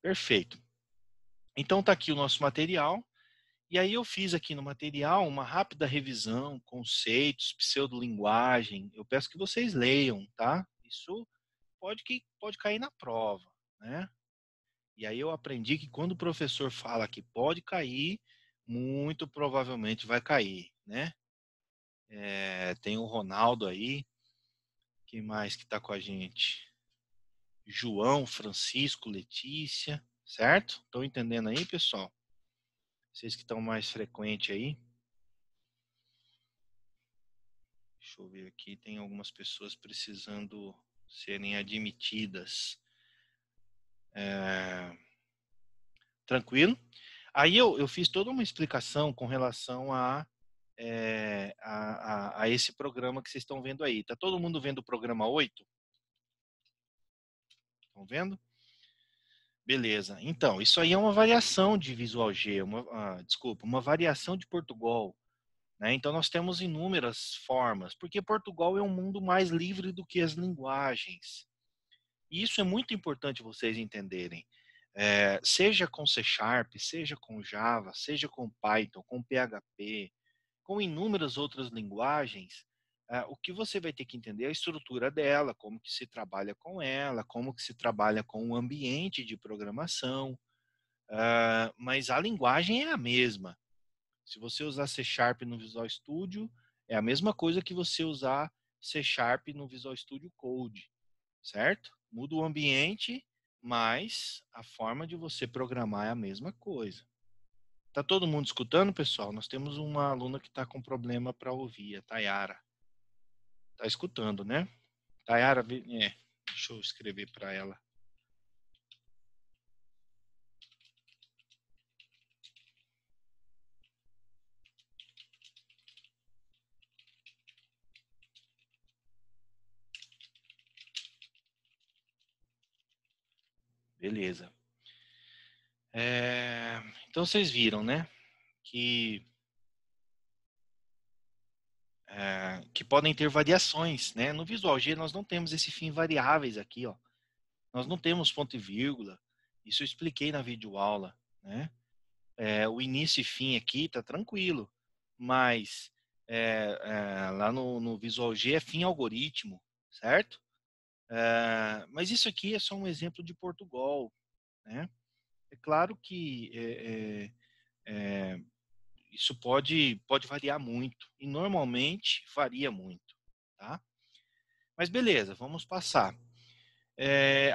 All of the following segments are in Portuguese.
Perfeito. Então tá aqui o nosso material. E aí eu fiz aqui no material uma rápida revisão, conceitos, pseudolinguagem. Eu peço que vocês leiam, tá? Isso pode cair na prova, né? E aí eu aprendi que quando o professor fala que pode cair, muito provavelmente vai cair, né? Tem o Ronaldo aí, quem mais que está com a gente? João, Francisco, Letícia, certo? Estão entendendo aí, pessoal? Vocês que estão mais frequentes aí. Deixa eu ver aqui, tem algumas pessoas precisando serem admitidas. Tranquilo? Aí eu fiz toda uma explicação com relação a esse programa que vocês estão vendo aí. Tá todo mundo vendo o programa 8? Estão vendo? Beleza. Então, isso aí é uma variação de Visual G, uma variação de Portugal. Né? Então, nós temos inúmeras formas, porque Portugal é um mundo mais livre do que as linguagens. E isso é muito importante vocês entenderem. Seja com C Sharp, seja com Java, seja com Python, com PHP, com inúmeras outras linguagens, o que você vai ter que entender é a estrutura dela, como que se trabalha com ela, como que se trabalha com o ambiente de programação, mas a linguagem é a mesma. Se você usar C Sharp no Visual Studio, é a mesma coisa que você usar C Sharp no Visual Studio Code, certo? Muda o ambiente, mas a forma de você programar é a mesma coisa. Tá todo mundo escutando, pessoal? Nós temos uma aluna que está com problema para ouvir, a Tayara. Tá escutando, né? Tayara, deixa eu escrever para ela. Beleza. Então vocês viram, né? Que podem ter variações, né? No Visual G nós não temos esse fim variáveis aqui, ó. Nós não temos ponto e vírgula. Isso eu expliquei na videoaula, né? O início e fim aqui tá tranquilo, mas lá no Visual G é fim algoritmo, certo? Mas isso aqui é só um exemplo de Portugal, né? É claro que isso pode variar muito, e normalmente varia muito, tá? Mas beleza, vamos passar.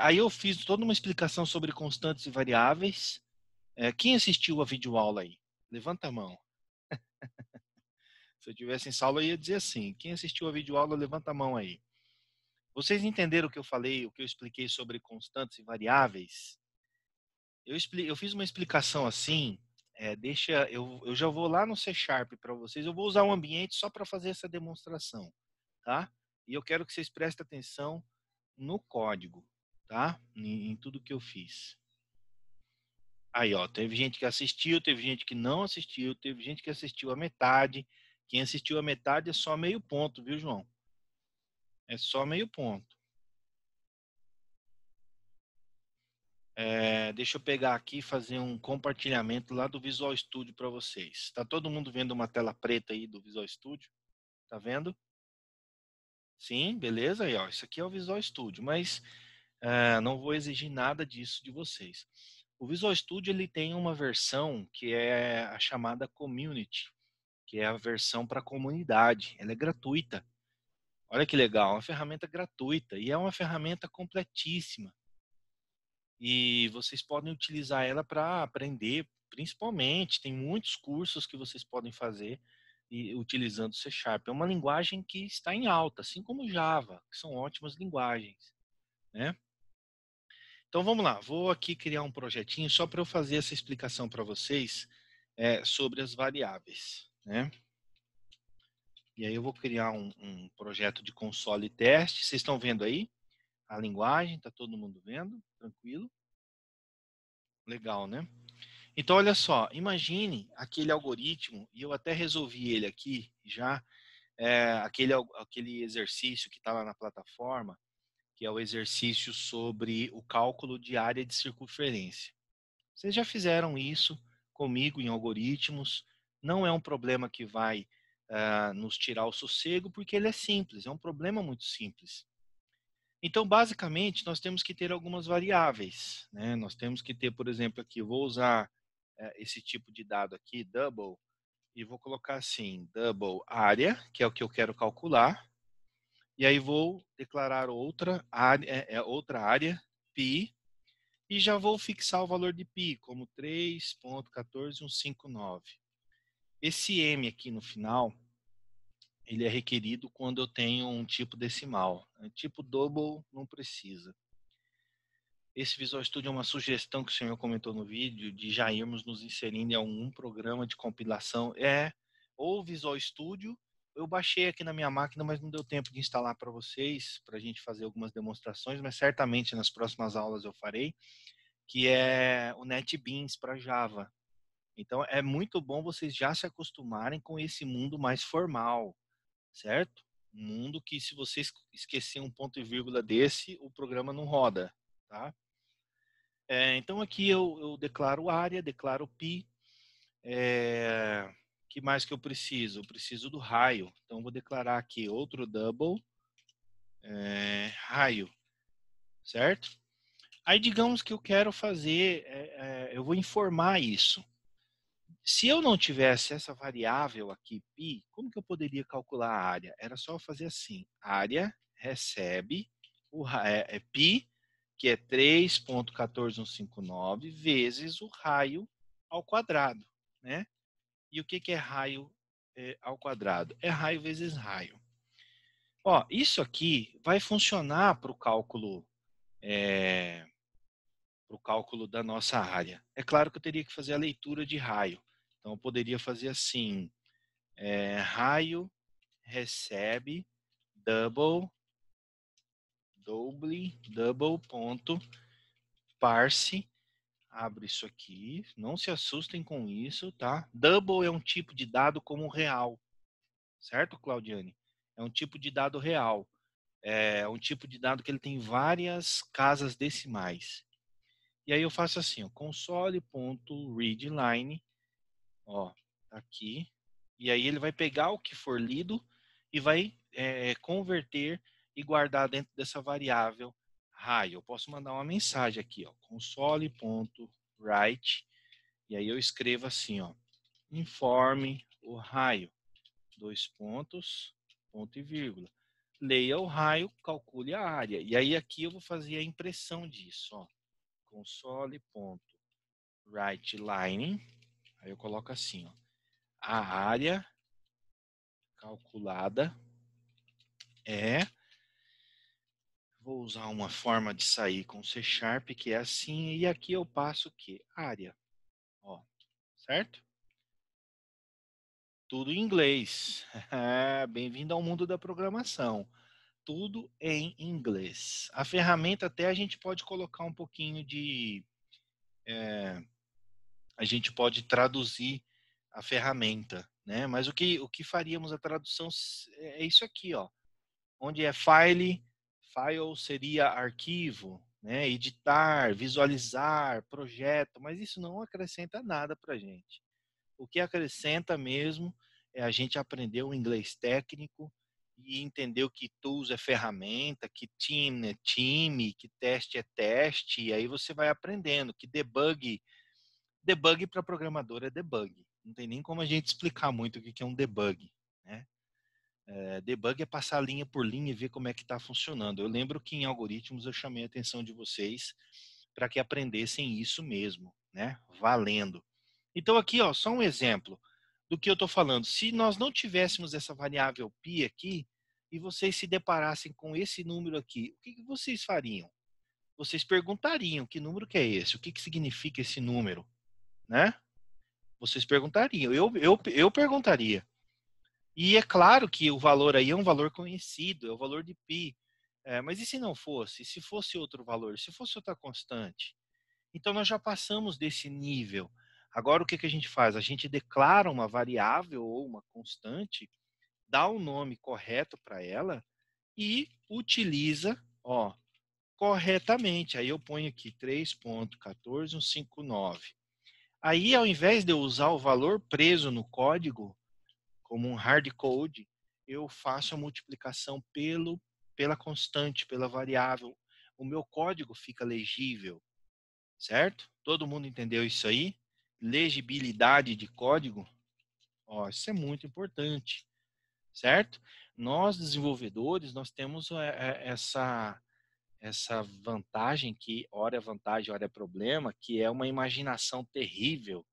Aí eu fiz toda uma explicação sobre constantes e variáveis. Quem assistiu a videoaula aí? Levanta a mão. Se eu tivesse em sala, eu ia dizer assim. Quem assistiu a videoaula, levanta a mão aí. Vocês entenderam o que eu falei, o que eu expliquei sobre constantes e variáveis? Eu fiz uma explicação assim. Eu já vou lá no C Sharp para vocês. Eu vou usar um ambiente só para fazer essa demonstração, tá? E eu quero que vocês prestem atenção no código, tá? Em tudo que eu fiz. Aí, ó, teve gente que assistiu, teve gente que não assistiu, teve gente que assistiu a metade. Quem assistiu a metade é só meio ponto, viu, João? É só meio ponto. Deixa eu pegar aqui e fazer um compartilhamento lá do Visual Studio para vocês. Tá todo mundo vendo uma tela preta aí do Visual Studio? Tá vendo? Sim, beleza? Aí, ó, isso aqui é o Visual Studio, mas não vou exigir nada disso de vocês. O Visual Studio ele tem uma versão que é a chamada Community, que é a versão para a comunidade. Ela é gratuita. Olha que legal, uma ferramenta gratuita e é uma ferramenta completíssima. E vocês podem utilizar ela para aprender, principalmente, tem muitos cursos que vocês podem fazer utilizando C Sharp. É uma linguagem que está em alta, assim como Java, que são ótimas linguagens, né? Então vamos lá, vou aqui criar um projetinho só para eu fazer essa explicação para vocês sobre as variáveis, né? E aí eu vou criar um projeto de console teste. Vocês estão vendo aí a linguagem? Tá todo mundo vendo? Tranquilo? Legal, né? Então, olha só, imagine aquele algoritmo, e eu até resolvi ele aqui já, aquele exercício que está lá na plataforma, que é o exercício sobre o cálculo de área de circunferência. Vocês já fizeram isso comigo em algoritmos. Não é um problema que vai nos tirar o sossego, porque ele é simples, é um problema muito simples. Então, basicamente, nós temos que ter algumas variáveis, né? Nós temos que ter, por exemplo, aqui, eu vou usar esse tipo de dado aqui, double, e vou colocar assim, double área, que é o que eu quero calcular, e aí vou declarar outra área, pi, e já vou fixar o valor de pi, como 3.14159. Esse m aqui no final, ele é requerido quando eu tenho um tipo decimal. Tipo double não precisa. Esse Visual Studio é uma sugestão que o senhor comentou no vídeo, de já irmos nos inserindo em algum programa de compilação. Ou Visual Studio, eu baixei aqui na minha máquina, mas não deu tempo de instalar para vocês, para a gente fazer algumas demonstrações, mas certamente nas próximas aulas eu farei, que é o NetBeans para Java. Então, é muito bom vocês já se acostumarem com esse mundo mais formal, certo? Um mundo que, se você esquecer um ponto e vírgula desse, o programa não roda, tá? Então, aqui eu declaro área, declaro pi. Que mais que eu preciso? Eu preciso do raio. Então, vou declarar aqui outro double, raio, certo? Aí, digamos que eu quero fazer, eu vou informar isso. Se eu não tivesse essa variável aqui, pi, como que eu poderia calcular a área? Era só fazer assim, área recebe pi, que é 3.14159, vezes o raio ao quadrado, né? E o que é raio ao quadrado? É raio vezes raio. Ó, isso aqui vai funcionar para o cálculo da nossa área. É claro que eu teria que fazer a leitura de raio. Então, eu poderia fazer assim, raio recebe double ponto parse, abre isso aqui, não se assustem com isso, tá? Double é um tipo de dado como real, certo, Claudiane? É um tipo de dado real, é um tipo de dado que ele tem várias casas decimais. E aí eu faço assim, ó, console.readline, ó, tá aqui, e aí ele vai pegar o que for lido e vai converter e guardar dentro dessa variável raio. Eu posso mandar uma mensagem aqui, ó, console.write, e aí eu escrevo assim, ó, informe o raio, dois pontos, ponto e vírgula. Leia o raio, calcule a área. E aí aqui eu vou fazer a impressão disso, ó, console.writeLine, aí eu coloco assim, ó, a área calculada vou usar uma forma de sair com C Sharp, que é assim, e aqui eu passo o quê? Área, ó, certo? Tudo em inglês. Bem-vindo ao mundo da programação. Tudo em inglês. A ferramenta até a gente pode colocar um pouquinho de... a gente pode traduzir a ferramenta, né? Mas o que faríamos a tradução é isso aqui, ó. Onde é file seria arquivo, né? Editar, visualizar, projeto, mas isso não acrescenta nada para a gente. O que acrescenta mesmo é a gente aprender o inglês técnico e entender o que tools é ferramenta, que team é time, que teste é teste, e aí você vai aprendendo que debug para programador é debug. Não tem nem como a gente explicar muito o que é um debug, né? Debug é passar linha por linha e ver como é que está funcionando. Eu lembro que em algoritmos eu chamei a atenção de vocês para que aprendessem isso mesmo, né? Valendo. Então aqui, ó, só um exemplo do que eu estou falando. Se nós não tivéssemos essa variável pi aqui e vocês se deparassem com esse número aqui, o que vocês fariam? Vocês perguntariam que número que é esse? O que significa esse número, né? Vocês perguntariam. Eu perguntaria. E é claro que o valor aí é um valor conhecido, é o valor de π. Mas e se não fosse? E se fosse outro valor? Se fosse outra constante? Então, nós já passamos desse nível. Agora, o que a gente faz? A gente declara uma variável ou uma constante, dá o nome correto para ela e utiliza, ó, corretamente. Aí eu ponho aqui 3.14159. Aí, ao invés de eu usar o valor preso no código, como um hard code, eu faço a multiplicação pela constante, pela variável. O meu código fica legível, certo? Todo mundo entendeu isso aí? Legibilidade de código, ó, isso é muito importante, certo? Nós, desenvolvedores, nós temos essa vantagem que, ora é vantagem, ora é problema, que é uma imaginação terrível,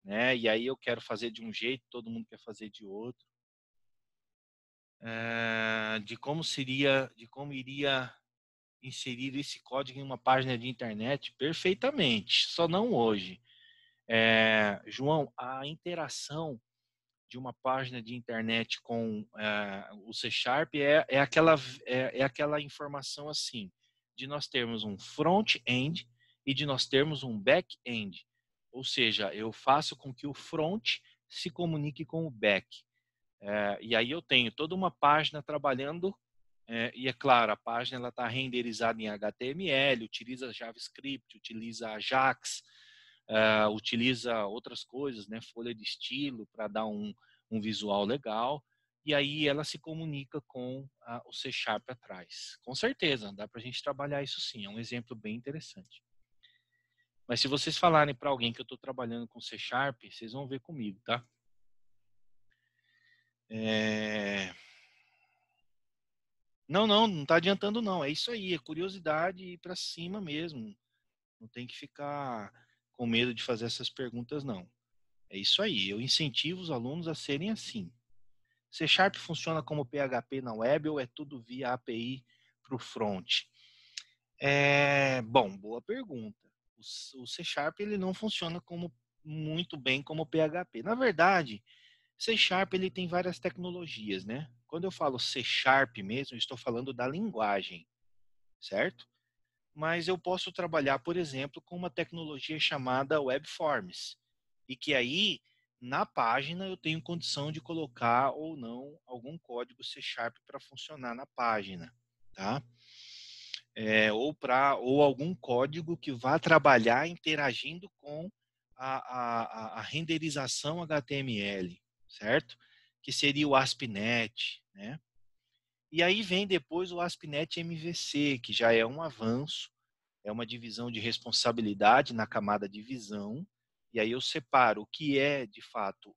né? E aí eu quero fazer de um jeito, todo mundo quer fazer de outro. De como iria inserir esse código em uma página de internet perfeitamente, só não hoje. João, a interação de uma página de internet com o C Sharp é aquela informação assim, de nós termos um front-end e de nós termos um back-end. Ou seja, eu faço com que o front se comunique com o back. E aí eu tenho toda uma página trabalhando, e é claro, a página está renderizada em HTML, utiliza JavaScript, utiliza Ajax, utiliza outras coisas, né, folha de estilo para dar um visual legal, e aí ela se comunica com o C Sharp atrás. Com certeza, dá para a gente trabalhar isso sim, é um exemplo bem interessante. Mas se vocês falarem para alguém que eu estou trabalhando com C Sharp, vocês vão ver comigo, tá? Não está adiantando não, é isso aí, é curiosidade e ir para cima mesmo. Não tem que ficar com medo de fazer essas perguntas não. É isso aí, eu incentivo os alunos a serem assim. C Sharp funciona como PHP na web ou é tudo via API para o front? Bom, boa pergunta. O C Sharp ele não funciona muito bem como PHP. Na verdade, C Sharp ele tem várias tecnologias, né? Quando eu falo C Sharp mesmo, eu estou falando da linguagem, certo? Mas eu posso trabalhar, por exemplo, com uma tecnologia chamada Web Forms. E que aí, na página, eu tenho condição de colocar ou não algum código C Sharp para funcionar na página, tá? Ou algum código que vá trabalhar interagindo com a renderização HTML, certo? Que seria o ASP.NET, né? E aí vem depois o ASP.NET MVC, que já é um avanço, é uma divisão de responsabilidade na camada de visão, e aí eu separo o que é, de fato,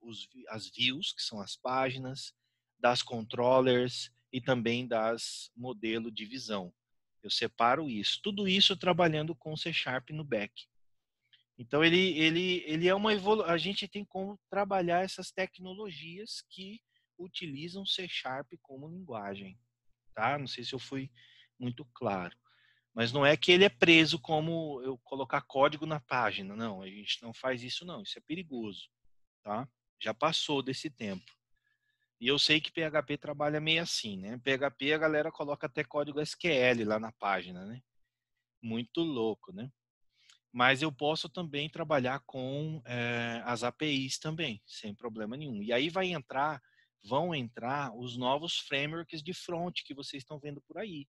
as views, que são as páginas, das controllers e também das modelo de visão. Eu separo isso. Tudo isso trabalhando com C Sharp no back. Então, ele é uma evolução. A gente tem como trabalhar essas tecnologias que utilizam C Sharp como linguagem. Tá? Não sei se eu fui muito claro. Mas não é que ele é preso como eu colocar código na página. Não, a gente não faz isso não. Isso é perigoso. Tá? Já passou desse tempo. E eu sei que PHP trabalha meio assim, né? PHP a galera coloca até código SQL lá na página, né? Muito louco, né? Mas eu posso também trabalhar com as APIs também, sem problema nenhum. E aí vão entrar os novos frameworks de front que vocês estão vendo por aí.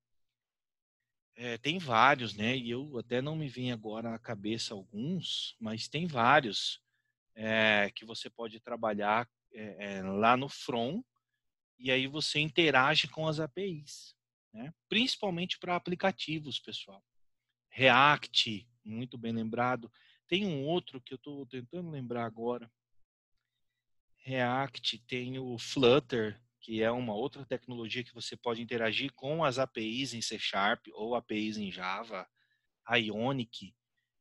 Tem vários, né? E eu até não me vem agora à cabeça alguns, mas tem vários que você pode trabalhar lá no front e aí você interage com as APIs, né? Principalmente para aplicativos, pessoal. React, muito bem lembrado. Tem um outro que eu estou tentando lembrar agora. React, tem o Flutter, que é uma outra tecnologia que você pode interagir com as APIs em C Sharp ou APIs em Java. Ionic.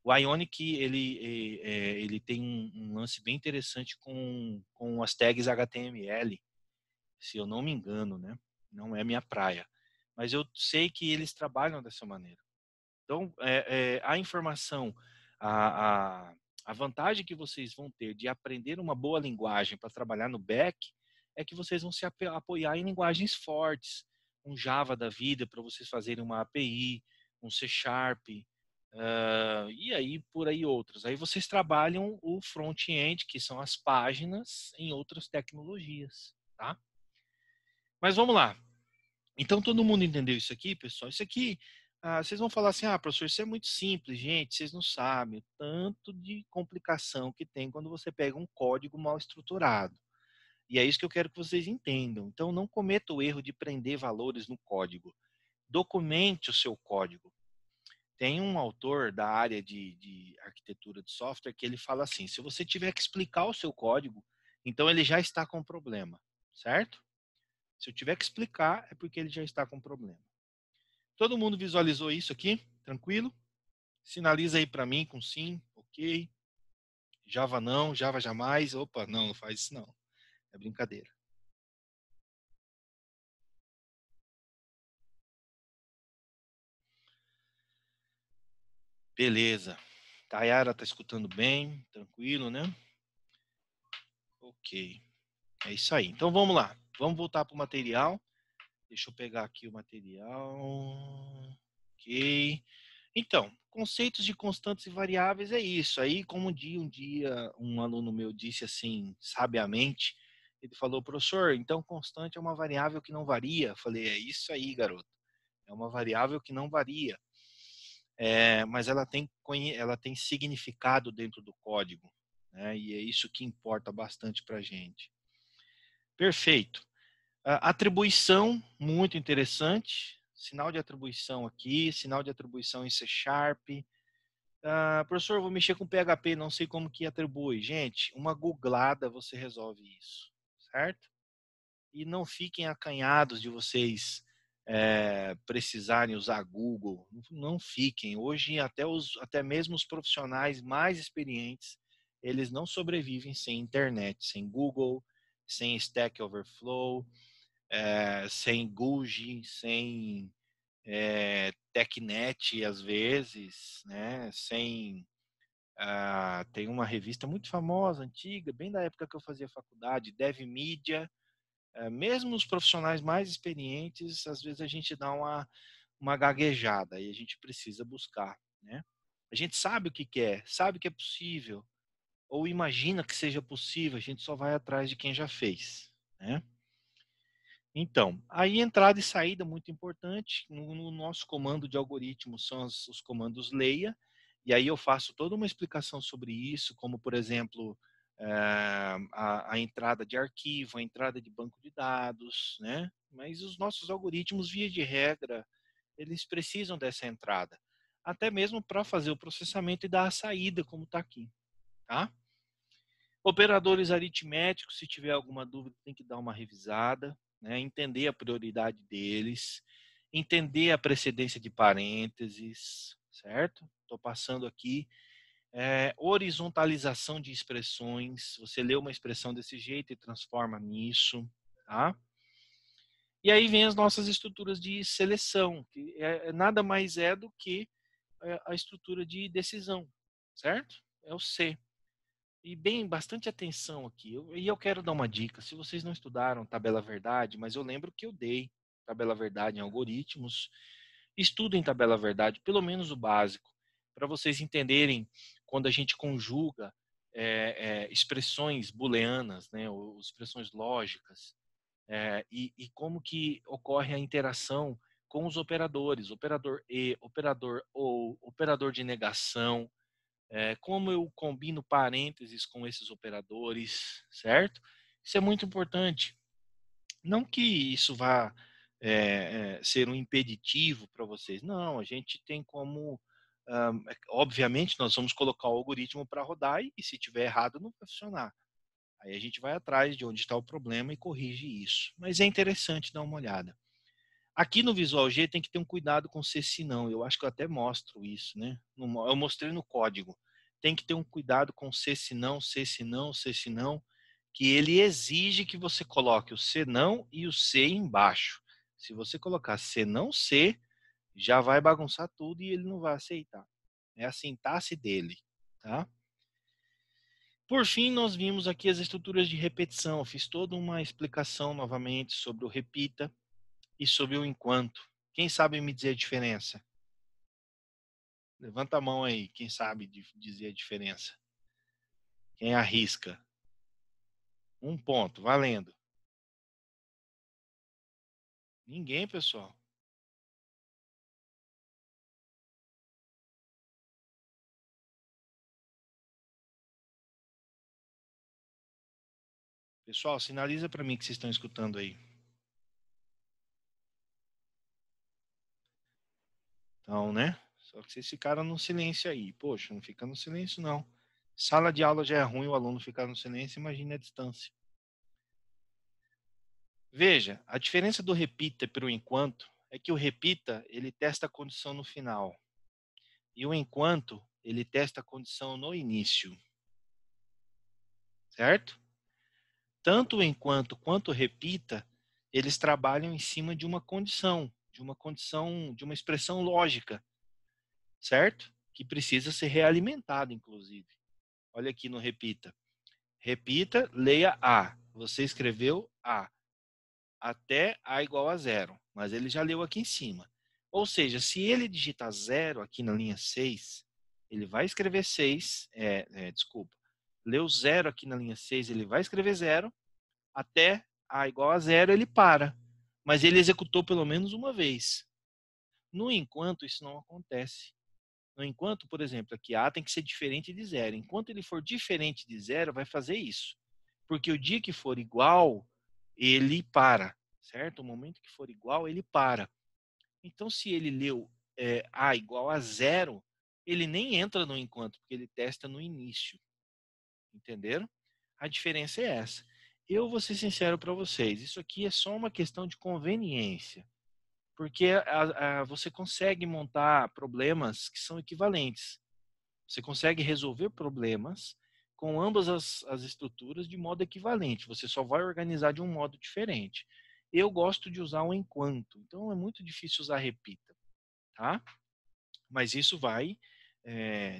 O Ionic ele tem um lance bem interessante com as tags HTML, se eu não me engano, né? Não é minha praia. Mas eu sei que eles trabalham dessa maneira. Então, a informação, a, a, a vantagem que vocês vão ter de aprender uma boa linguagem para trabalhar no back é que vocês vão se apoiar em linguagens fortes, um Java da vida para vocês fazerem uma API, um C Sharp, e aí por aí outros. Aí vocês trabalham o front-end, que são as páginas, em outras tecnologias, tá? Mas vamos lá. Então todo mundo entendeu isso aqui, pessoal? Isso aqui Vocês vão falar assim, professor, isso é muito simples, gente, vocês não sabem o tanto de complicação que tem quando você pega um código mal estruturado. E é isso que eu quero que vocês entendam. Então, não cometa o erro de prender valores no código. Documente o seu código. Tem um autor da área de arquitetura de software que ele fala assim, se você tiver que explicar o seu código, então ele já está com problema, certo? Se eu tiver que explicar, é porque ele já está com problema. Todo mundo visualizou isso aqui? Tranquilo? Sinaliza aí para mim com sim, ok. Java não, Java jamais. Opa, não faz isso não. É brincadeira. Beleza. Tayara tá escutando bem, tranquilo, né? Ok. É isso aí. Então vamos lá. Vamos voltar para o material. Deixa eu pegar aqui o material. Ok. Então, conceitos de constantes e variáveis é isso. Aí, como um dia um aluno meu disse assim, sabiamente, ele falou, professor, então constante é uma variável que não varia. Eu falei, é isso aí, garoto. É uma variável que não varia. Mas ela tem significado dentro do código, né? E é isso que importa bastante para a gente. Perfeito. Atribuição, muito interessante. Sinal de atribuição aqui, sinal de atribuição em C Sharp. Professor, vou mexer com PHP, não sei como que atribui. Gente, uma googlada você resolve isso, certo? E não fiquem acanhados de vocês precisarem usar Google. Não fiquem. Hoje, até mesmo os profissionais mais experientes, eles não sobrevivem sem internet, sem Google, sem Stack Overflow, sem Guji, sem TechNet, às vezes, né? Sem tem uma revista muito famosa, antiga, bem da época que eu fazia faculdade, DevMedia. Mesmo os profissionais mais experientes, às vezes a gente dá uma gaguejada e a gente precisa buscar, né? A gente sabe o que quer, sabe que é possível, ou imagina que seja possível, a gente só vai atrás de quem já fez, né? Então, aí entrada e saída muito importante. No nosso comando de algoritmos são os comandos leia, e aí eu faço toda uma explicação sobre isso, como por exemplo a entrada de arquivo, a entrada de banco de dados, né? Mas os nossos algoritmos, via de regra, eles precisam dessa entrada, até mesmo para fazer o processamento e dar a saída, como está aqui, tá? Operadores aritméticos, se tiver alguma dúvida, tem que dar uma revisada, né? Entender a prioridade deles, entender a precedência de parênteses, certo? Estou passando aqui. Horizontalização de expressões. Você lê uma expressão desse jeito e transforma nisso, tá? E aí vem as nossas estruturas de seleção, que nada mais é do que a estrutura de decisão, certo? É o C. E bem, bastante atenção aqui. Eu quero dar uma dica. Se vocês não estudaram tabela verdade, mas eu lembro que eu dei tabela verdade em algoritmos, estudem tabela verdade, pelo menos o básico, para vocês entenderem quando a gente conjuga expressões booleanas, né, ou expressões lógicas, e como que ocorre a interação com os operadores, operador e, operador ou, operador de negação, como eu combino parênteses com esses operadores, certo? Isso é muito importante. Não que isso vá ser um impeditivo para vocês. Não, a gente tem como... obviamente, nós vamos colocar o algoritmo para rodar e se tiver errado, não vai funcionar. Aí a gente vai atrás de onde está o problema e corrige isso. Mas é interessante dar uma olhada. Aqui no Visual G tem que ter um cuidado com ser senão. Eu acho que eu até mostro isso, né? Eu mostrei no código. Tem que ter um cuidado com ser senão, ser senão, ser senão, que ele exige que você coloque o senão e o C embaixo. Se você colocar senão C, já vai bagunçar tudo e ele não vai aceitar. É a sintaxe dele, tá? Por fim, nós vimos aqui as estruturas de repetição. Eu fiz toda uma explicação novamente sobre o repita e sobre o enquanto. Quem sabe me dizer a diferença? Levanta a mão aí, quem sabe dizer a diferença. Quem arrisca? Um ponto, valendo. Ninguém, pessoal. Pessoal, sinaliza para mim que vocês estão escutando aí. Então, né? Só que vocês ficaram no silêncio aí. Poxa, não fica no silêncio, não. Sala de aula já é ruim o aluno ficar no silêncio, imagine a distância. Veja, a diferença do repita para o enquanto é que o repita, ele testa a condição no final. E o enquanto, ele testa a condição no início. Certo? Tanto o enquanto quanto o repita, eles trabalham em cima de uma condição, de uma expressão lógica, certo? Que precisa ser realimentada, inclusive. Olha aqui no repita. Repita, leia A. Você escreveu A. Até A igual a zero. Mas ele já leu aqui em cima. Ou seja, se ele digitar zero aqui na linha 6, ele vai escrever 6. Desculpa. Leu zero aqui na linha 6, ele vai escrever zero. Até A igual a zero, ele para. Mas ele executou pelo menos uma vez. No enquanto, isso não acontece. No enquanto, por exemplo, aqui A tem que ser diferente de zero. Enquanto ele for diferente de zero, vai fazer isso. Porque o dia que for igual, ele para, certo? O momento que for igual, ele para. Então, se ele leu A igual a zero, ele nem entra no enquanto, porque ele testa no início. Entenderam? A diferença é essa. Eu vou ser sincero para vocês, isso aqui é só uma questão de conveniência. Porque você consegue montar problemas que são equivalentes. Você consegue resolver problemas com ambas as estruturas de modo equivalente. Você só vai organizar de um modo diferente. Eu gosto de usar o enquanto, então é muito difícil usar repita, tá? Mas isso vai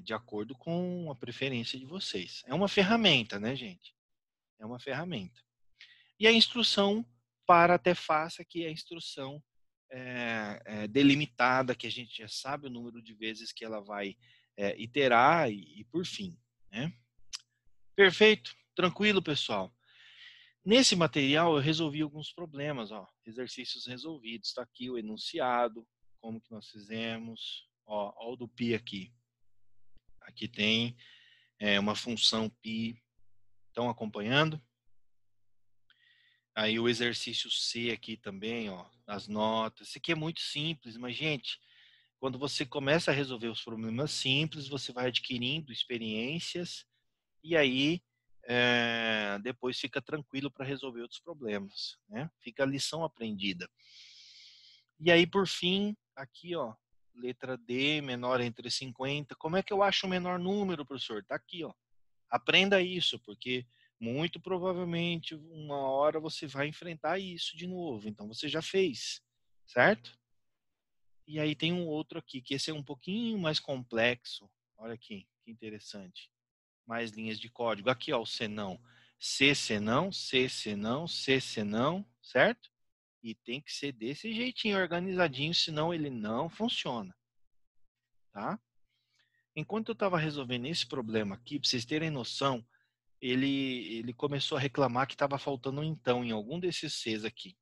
de acordo com a preferência de vocês. É uma ferramenta, né, gente? É uma ferramenta. E a instrução para até faça, que é a instrução delimitada, que a gente já sabe o número de vezes que ela vai iterar e por fim. Né? Perfeito, tranquilo, pessoal. Nesse material eu resolvi alguns problemas, ó, exercícios resolvidos. Está aqui o enunciado, como que nós fizemos. Ó o do pi aqui. Aqui tem uma função pi. Estão acompanhando? Aí o exercício C aqui também, ó, as notas. Isso aqui é muito simples, mas, gente, quando você começa a resolver os problemas simples, você vai adquirindo experiências e aí depois fica tranquilo para resolver outros problemas, né? Fica a lição aprendida. E aí, por fim, aqui, ó, letra D, menor entre 50. Como é que eu acho o menor número, professor? Tá aqui, ó. Aprenda isso, porque muito provavelmente uma hora você vai enfrentar isso de novo. Então você já fez, certo? E aí tem um outro aqui, que esse é um pouquinho mais complexo. Olha aqui, que interessante. Mais linhas de código. Aqui, ó, o senão. C, senão, C, senão, C, senão, certo? E tem que ser desse jeitinho, organizadinho, senão ele não funciona, tá? Enquanto eu estava resolvendo esse problema aqui, para vocês terem noção, ele começou a reclamar que estava faltando um então em algum desses Cs aqui.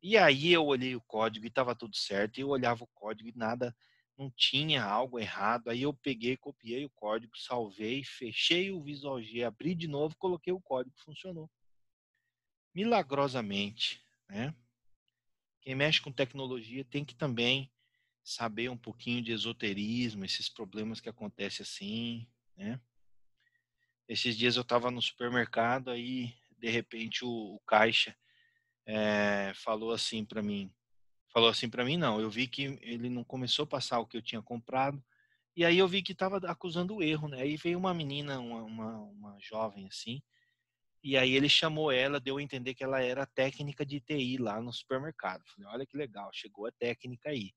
E aí eu olhei o código e estava tudo certo. E eu olhava o código e nada, não tinha algo errado. Aí eu peguei, copiei o código, salvei, fechei o Visual G, abri de novo, coloquei o código, funcionou. Milagrosamente, né? Quem mexe com tecnologia tem que também saber um pouquinho de esoterismo, esses problemas que acontecem assim, né? Esses dias eu estava no supermercado, aí de repente o caixa falou assim para mim não, eu vi que ele não começou a passar o que eu tinha comprado, e aí eu vi que estava acusando o erro, né? Aí veio uma menina, uma jovem assim, e aí ele chamou ela, deu a entender que ela era técnica de TI lá no supermercado. Falei, olha que legal, chegou a técnica aí.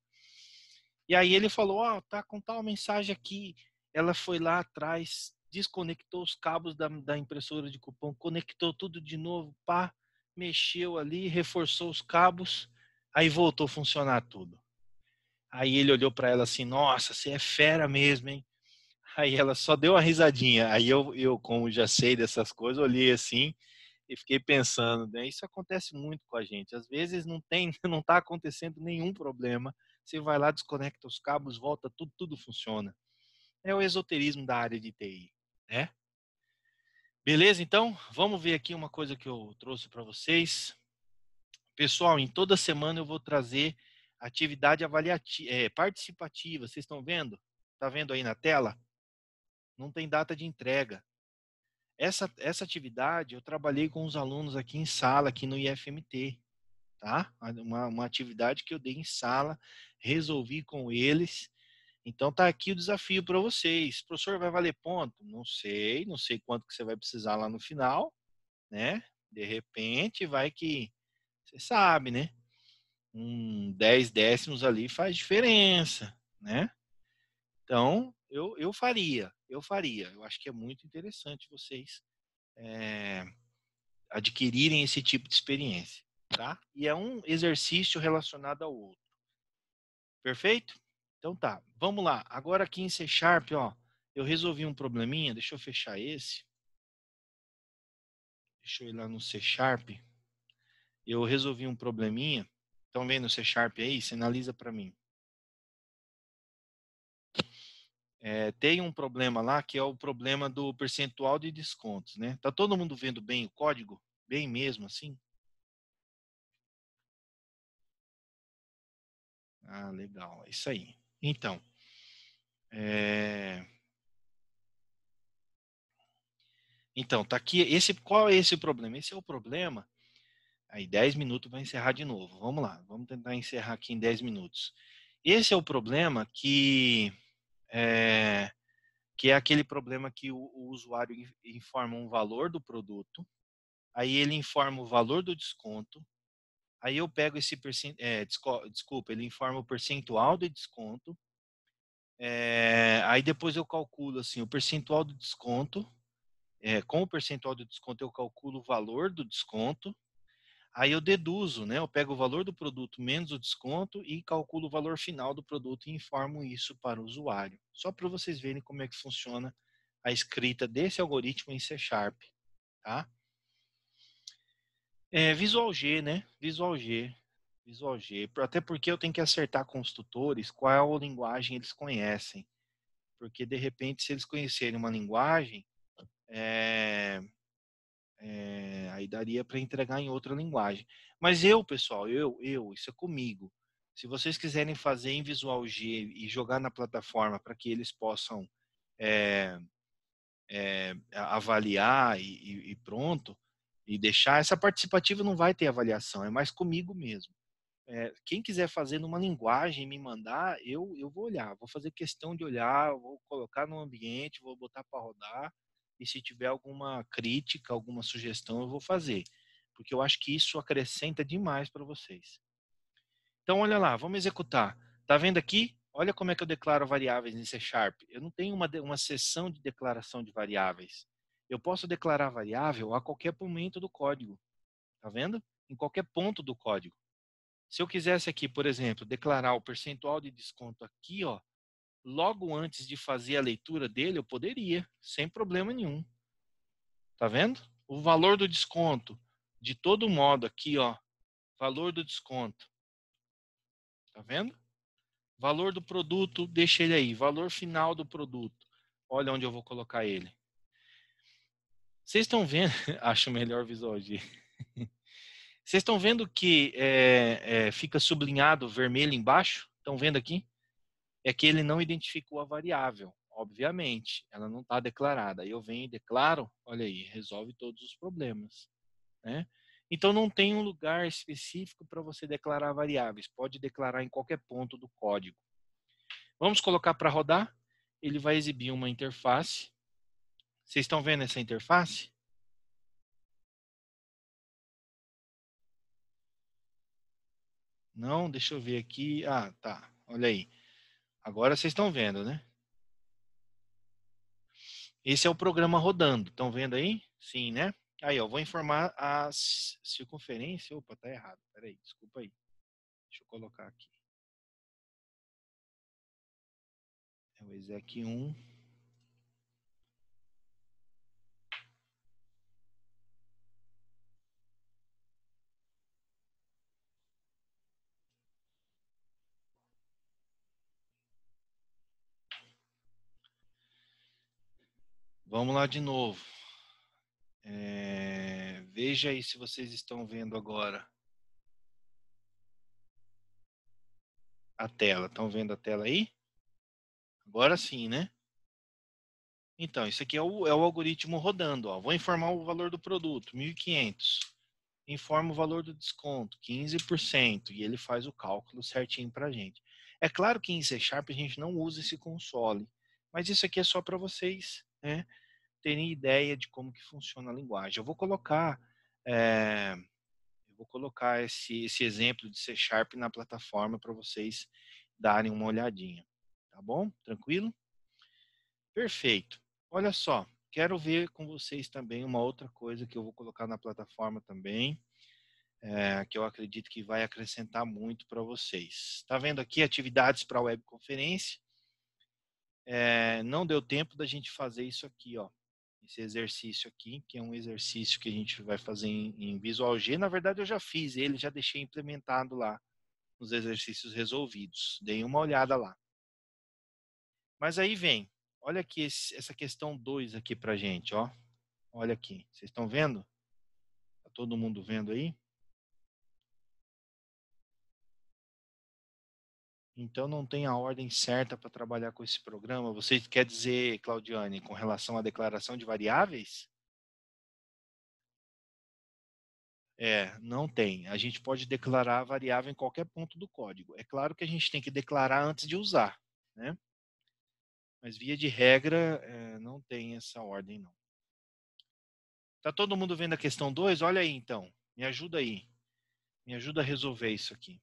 E aí ele falou, ó, tá com tal mensagem aqui. Ela foi lá atrás, desconectou os cabos da impressora de cupom, conectou tudo de novo, pá, mexeu ali, reforçou os cabos, aí voltou a funcionar tudo. Aí ele olhou para ela assim, nossa, você é fera mesmo, hein? Aí ela só deu uma risadinha. Aí eu como já sei dessas coisas, olhei assim e fiquei pensando, né? Isso acontece muito com a gente. Às vezes não tem, não está acontecendo nenhum problema. Você vai lá, desconecta os cabos, volta, tudo funciona. É o esoterismo da área de TI, né? Beleza, então? Vamos ver aqui uma coisa que eu trouxe para vocês. Pessoal, em toda semana eu vou trazer atividade avaliativa, participativa. Vocês estão vendo? Está vendo aí na tela? Não tem data de entrega. Essa atividade eu trabalhei com os alunos aqui em sala, aqui no IFMT, tá? Uma atividade que eu dei em sala, resolvi com eles. Então tá aqui o desafio para vocês. Professor, vai valer ponto? Não sei quanto que você vai precisar lá no final, né? De repente vai que você sabe, né? 10 décimos ali faz diferença, né? Então eu faria. Eu acho que é muito interessante vocês adquirirem esse tipo de experiência, tá? E é um exercício relacionado ao outro. Perfeito? Então tá, vamos lá. Agora aqui em C Sharp, ó, eu resolvi um probleminha, deixa eu fechar esse. Deixa eu ir lá no C Sharp. Eu resolvi um probleminha. Estão vendo o C Sharp aí? Sinaliza para mim. Tem um problema lá que é o problema do percentual de descontos, né? Tá todo mundo vendo bem o código? Bem mesmo assim? Ah, legal, é isso aí. Então, é... então tá aqui. Qual é esse problema? Esse é o problema. Aí 10 minutos vai encerrar de novo. Vamos lá, vamos tentar encerrar aqui em 10 minutos. Esse é o problema é, que é aquele problema que o usuário informa um valor do produto, aí ele informa o valor do desconto, aí eu pego esse desculpa, ele informa o percentual de desconto, aí depois eu calculo assim o percentual do desconto, com o percentual do desconto eu calculo o valor do desconto, aí eu deduzo, né? Eu pego o valor do produto menos o desconto e calculo o valor final do produto e informo isso para o usuário. Só para vocês verem como é que funciona a escrita desse algoritmo em C Sharp, tá? Visual G, né? Visual G. Visual G. Até porque eu tenho que acertar com os tutores qual linguagem eles conhecem. Porque, de repente, se eles conhecerem uma linguagem, aí daria para entregar em outra linguagem. Mas pessoal, isso é comigo. Se vocês quiserem fazer em Visual G e jogar na plataforma para que eles possam é, avaliar e pronto, e deixar, essa participativa não vai ter avaliação, é mais comigo mesmo. Quem quiser fazer numa linguagem e me mandar, eu vou olhar, vou fazer questão de olhar, vou colocar no ambiente, vou botar para rodar, e se tiver alguma crítica, alguma sugestão, eu vou fazer, porque eu acho que isso acrescenta demais para vocês. Então, olha lá, vamos executar. Tá vendo aqui? Olha como é que eu declaro variáveis em C Sharp. Eu não tenho uma seção de declaração de variáveis. Eu posso declarar variável a qualquer momento do código. Tá vendo? Em qualquer ponto do código. Se eu quisesse aqui, por exemplo, declarar o percentual de desconto aqui, ó, logo antes de fazer a leitura dele, eu poderia, sem problema nenhum. Tá vendo? O valor do desconto, de todo modo aqui, ó, valor do desconto. Tá vendo? Valor do produto, deixa ele aí. Valor final do produto. Olha onde eu vou colocar ele. Vocês estão vendo? Acho melhor Visual G. Vocês estão vendo que fica sublinhado vermelho embaixo? Estão vendo aqui? É que ele não identificou a variável, obviamente. Ela não está declarada. Aí eu venho e declaro, olha aí, resolve todos os problemas, né? Então não tem um lugar específico para você declarar variáveis. Pode declarar em qualquer ponto do código. Vamos colocar para rodar. Ele vai exibir uma interface. Vocês estão vendo essa interface? Não, deixa eu ver aqui. Ah, tá. Olha aí. Agora vocês estão vendo, né? Esse é o programa rodando. Estão vendo aí? Sim, né? Aí, ó, vou informar a circunferência. Opa, tá errado. Peraí, desculpa aí. Deixa eu colocar aqui. É o exec 1. Vamos lá de novo. Veja aí se vocês estão vendo agora a tela. Estão vendo a tela aí? Agora sim, né? Então, isso aqui é o algoritmo rodando. Ó. Vou informar o valor do produto, 1.500. Informa o valor do desconto, 15%. E ele faz o cálculo certinho para a gente. É claro que em C# a gente não usa esse console. Mas isso aqui é só para vocês, né, terem ideia de como que funciona a linguagem. Eu vou colocar esse exemplo de C# na plataforma para vocês darem uma olhadinha. Tá bom? Tranquilo? Perfeito. Olha só, quero ver com vocês também uma outra coisa que eu vou colocar na plataforma também, que eu acredito que vai acrescentar muito para vocês. Está vendo aqui atividades para webconferência? Não deu tempo da gente fazer isso aqui, ó. Esse exercício aqui, que é um exercício que a gente vai fazer em Visual G. Na verdade, eu já fiz ele, já deixei implementado lá nos exercícios resolvidos. Dei uma olhada lá. Mas aí vem, olha aqui essa questão 2 aqui pra gente, ó. Olha aqui, vocês estão vendo? Tá todo mundo vendo aí? Então não tem a ordem certa para trabalhar com esse programa. Você quer dizer, Claudiane, com relação à declaração de variáveis? Não tem. A gente pode declarar a variável em qualquer ponto do código. É claro que a gente tem que declarar antes de usar, né? Mas via de regra, não tem essa ordem, não. Tá todo mundo vendo a questão 2? Olha aí, então. Me ajuda aí. Me ajuda a resolver isso aqui.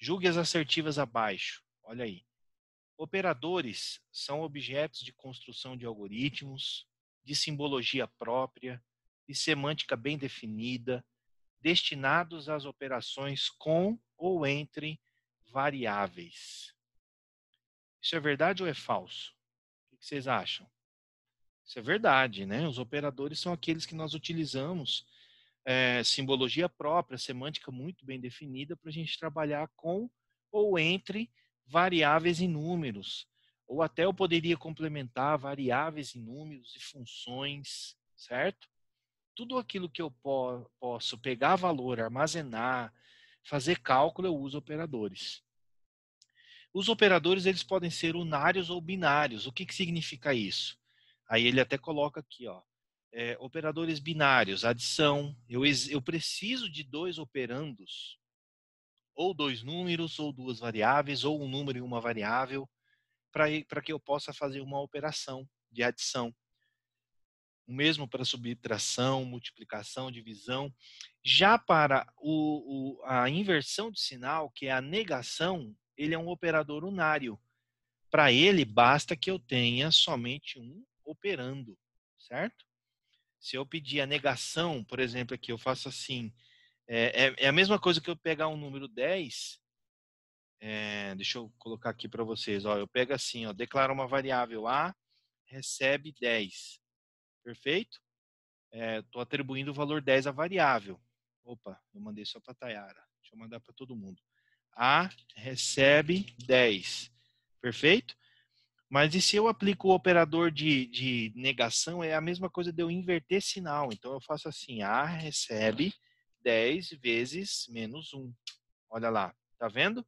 Julgue as assertivas abaixo. Olha aí. Operadores são objetos de construção de algoritmos, de simbologia própria, de semântica bem definida, destinados às operações com ou entre variáveis. Isso é verdade ou é falso? O que vocês acham? Isso é verdade, né? Os operadores são aqueles que nós utilizamos simbologia própria, semântica muito bem definida para a gente trabalhar com ou entre variáveis e números. Ou até eu poderia complementar variáveis e números e funções, certo? Tudo aquilo que eu posso pegar valor, armazenar, fazer cálculo, eu uso operadores. Os operadores eles podem ser unários ou binários. O que significa isso? Aí ele até coloca aqui, ó, operadores binários, adição. Eu preciso de 2 operandos, ou 2 números, ou 2 variáveis, ou um número e uma variável, para que eu possa fazer uma operação de adição. O mesmo para subtração, multiplicação, divisão. Já para a inversão de sinal, que é a negação, ele é um operador unário. Para ele, basta que eu tenha somente um operando, certo? Se eu pedir a negação, por exemplo, aqui eu faço assim, é a mesma coisa que eu pegar um número 10, deixa eu colocar aqui para vocês, ó, eu pego assim, ó, declaro uma variável A, recebe 10, perfeito? Estou atribuindo o valor 10 à variável. Opa, eu mandei só para a Tayara, deixa eu mandar para todo mundo. A recebe 10, perfeito? Mas e se eu aplico o operador de negação, é a mesma coisa de eu inverter sinal. Então eu faço assim, A recebe 10 vezes menos 1. Olha lá, tá vendo?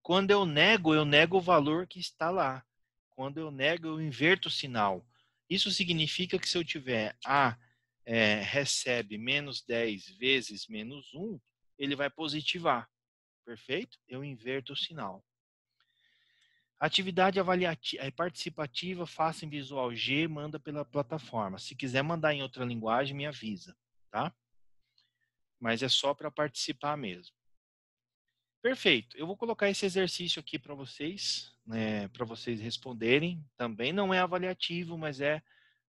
Quando eu nego o valor que está lá. Quando eu nego, eu inverto o sinal. Isso significa que se eu tiver A recebe menos 10 vezes menos 1, ele vai positivar. Perfeito? Eu inverto o sinal. Atividade participativa, faça em Visual G, manda pela plataforma. Se quiser mandar em outra linguagem, me avisa, tá? Mas é só para participar mesmo. Perfeito. Eu vou colocar esse exercício aqui para vocês, né, para vocês responderem. Também não é avaliativo, mas é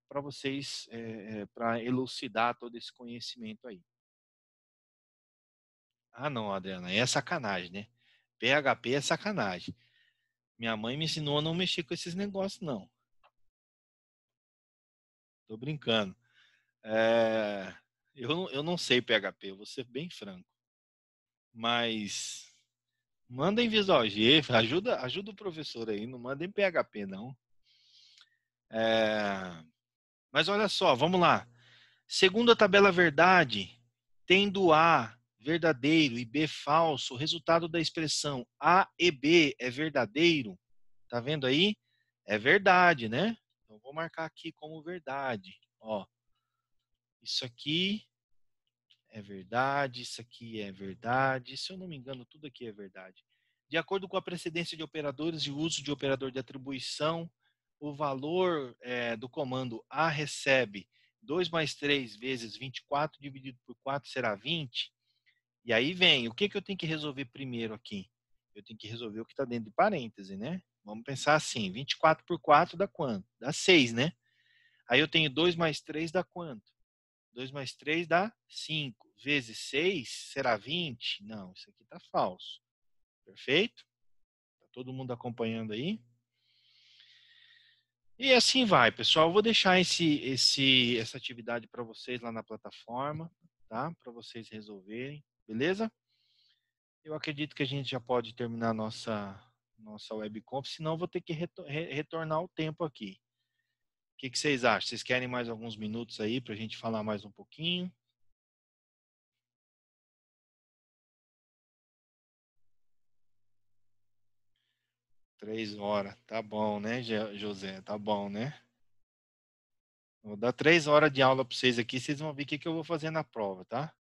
para vocês, para elucidar todo esse conhecimento aí. Ah, não, Adriana, é sacanagem, né? PHP é sacanagem. Minha mãe me ensinou a não mexer com esses negócios, não. Tô brincando. Eu não sei PHP, eu vou ser bem franco. Mas manda em Visual G, ajuda o professor aí, não manda em PHP, não. Mas olha só, vamos lá. Segundo a tabela verdade, tendo A verdadeiro e B falso, o resultado da expressão A e B é verdadeiro. Tá vendo aí? É verdade, né? Então, vou marcar aqui como verdade. Ó, isso aqui é verdade, isso aqui é verdade. Se eu não me engano, tudo aqui é verdade. De acordo com a precedência de operadores e o uso de operador de atribuição, o valor do comando A recebe 2 mais 3 vezes 24 dividido por 4 será 20. E aí vem, o que, que eu tenho que resolver primeiro aqui? Eu tenho que resolver o que está dentro de parêntese, né? Vamos pensar assim, 24 por 4 dá quanto? Dá 6, né? Aí eu tenho 2 mais 3 dá quanto? 2 mais 3 dá 5. Vezes 6 será 20? Não, isso aqui está falso. Perfeito? Tá todo mundo acompanhando aí? E assim vai, pessoal. Eu vou deixar essa atividade para vocês lá na plataforma, tá? Para vocês resolverem, beleza? Eu acredito que a gente já pode terminar nossa webconf, senão eu vou ter que retornar o tempo aqui. O que vocês acham? Vocês querem mais alguns minutos aí para a gente falar mais um pouquinho? 3 horas, tá bom, né, José? Tá bom, né? Vou dar 3 horas de aula para vocês aqui, vocês vão ver o que eu vou fazer na prova, tá?